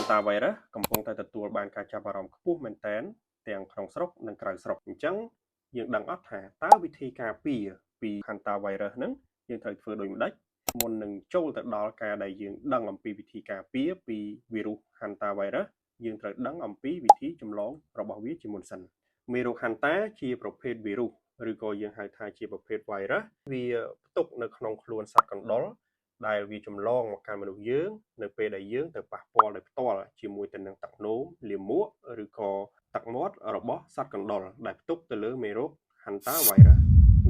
Hanta virus កំពុងតែទទួលបានការចាប់អារម្មណ៍ខ្ពស់មែនទែនទាំងក្នុងស្រុកនិងក្រៅស្រុកអញ្ចឹងយើងដឹងអត់ថាតើវិធីការពារពី Hanta virus ហ្នឹងយើងត្រូវធ្វើដូចម្ដេចមុននឹងចូលទៅដល់ការដែលយើងដឹងអំពីវិធីការពារពី virus Hanta virus យើងត្រូវដឹងអំពីវិធីចម្លងរបស់វាជាមុនសិនមេរោគ Hanta ជាប្រភេទ virus ឬក៏យើងហៅថាជាប្រភេទ virus វាផ្ទុកនៅក្នុងខ្លួនសត្វកណ្ដុរដែលវាចម្លងមកកាន់មនុស្សយើងនៅពេលដែលយើងទៅប៉ះពាល់ដោយផ្ទាល់ជាមួយទៅនឹងទឹកនោមលាមកឬក៏ទឹកមាត់របស់សត្វកណ្ដុរដែលផ្ទុកទៅលើមេរោគ Hanta virus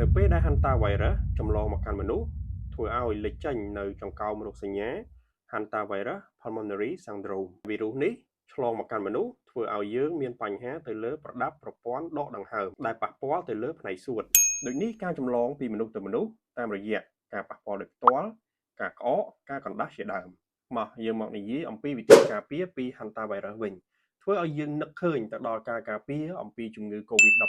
នៅពេលដែល Hanta virus ចម្លងមកកាន់មនុស្សធ្វើឲ្យលេចចេញនៅចង្កោមរោគសញ្ញា Hanta virus pulmonary syndrome វីរុសនេះឆ្លងមកកាន់មនុស្សធ្វើឲ្យយើងមានបញ្ហាទៅលើប្រដាប់ប្រព័ន្ធដកដង្ហើមដែលប៉ះពាល់ទៅលើផ្នែកសួតដូចនេះការចម្លងពីមនុស្សទៅមនុស្សតាមរយៈការប៉ះពាល់ដោយផ្ទាល់ការក្អកការកណ្ដាស់ជាដើមមកយើងមកនិយាយអំពីវិធីការពារពី Hanta virus វិញធ្វើឲ្យយើងនឹកឃើញទៅដល់ការការពារអំពីជំងឺ COVID-19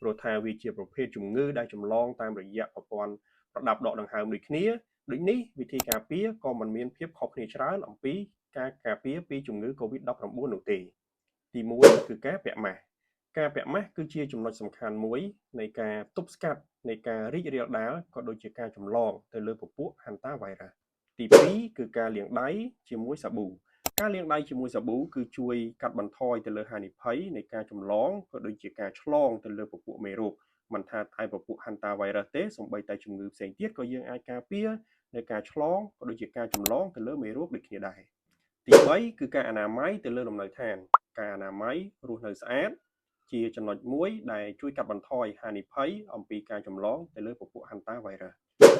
ព្រោះថាវាជាប្រភេទជំងឺដែលចម្លងតាមរយៈប្រព័ន្ធប្រដាប់ដកដង្ហើមដូចគ្នាដូចនេះវិធីការពារក៏មិនមានភាពខុសគ្នាច្រើនអំពីការការពារពីជំងឺ COVID-19 នោះទេទី1គឺការពាក់ម៉ាស់ការពាក់ម៉ាស់គឺជាចំណុចសំខាន់មួយនៃការទប់ស្កាត់នៃការរីករាលដាលក៏ដូចជាការចម្លងទៅលើពពួក Hanta virus ទី2គឺការលាងដៃជាមួយសាប៊ូការលាងដៃជាមួយសាប៊ូគឺជួយកាត់បន្ថយទៅលើហានិភ័យនៃការចម្លងក៏ដូចជាការឆ្លងទៅលើពពួកមេរោគមិនថាតែពពួក Hanta virus ទេសូម្បីតែជំងឺផ្សេងទៀតក៏យើងអាចការពារនៃការឆ្លងក៏ដូចជាការចម្លងទៅលើមេរោគដូចគ្នាដែរទី3គឺការអនាម័យទៅលើលំនៅឋានការអនាម័យរស់នៅស្អាតជាចំណុចមួយដែលជួយកាត់បន្ថយហានិភ័យអំពីការចម្លងទៅលើពពួក Hanta virus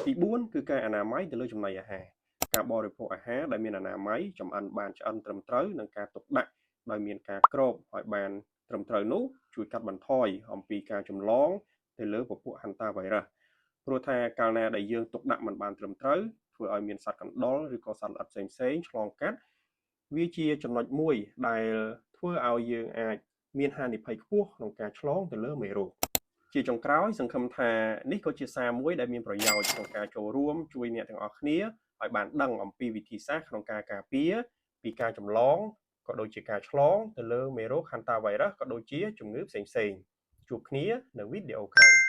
ទី4គឺការអនាម័យទៅលើចំណីអាហារការបរិភោគអាហារដែលមានអនាម័យចម្អិនបានឆ្អិនត្រឹមត្រូវនិងការទុកដាក់ដោយមានការគ្របឲ្យបានត្រឹមត្រូវនោះជួយកាត់បន្ថយអំពីការចម្លងទៅលើពពួក Hanta virus ព្រោះថាកាលណាដែលយើងទុកដាក់មិនបានត្រឹមត្រូវធ្វើឲ្យមានសត្វកណ្ដុរឬក៏សត្វល្អិតផ្សេងៗឆ្លងកាត់វាជាចំណុចមួយដែលធ្វើឲ្យយើងអាចមានហានិភ័យខ្ពស់ក្នុងការឆ្លងទៅលើមេរោគជាចុងក្រោយសង្ឃឹមថានេះក៏ជាសារមួយដែលមានប្រយោជន៍ក្នុងការចូលរួមជួយអ្នកទាំងអស់គ្នាឲ្យបានដឹងអំពីវិធីសាស្ត្រក្នុងការការពារពីការចម្លងក៏ដូចជាការឆ្លងទៅលើមេរោគ Hanta virus ក៏ដូចជាជំងឺផ្សេងៗជួបគ្នានៅវីដេអូក្រោយ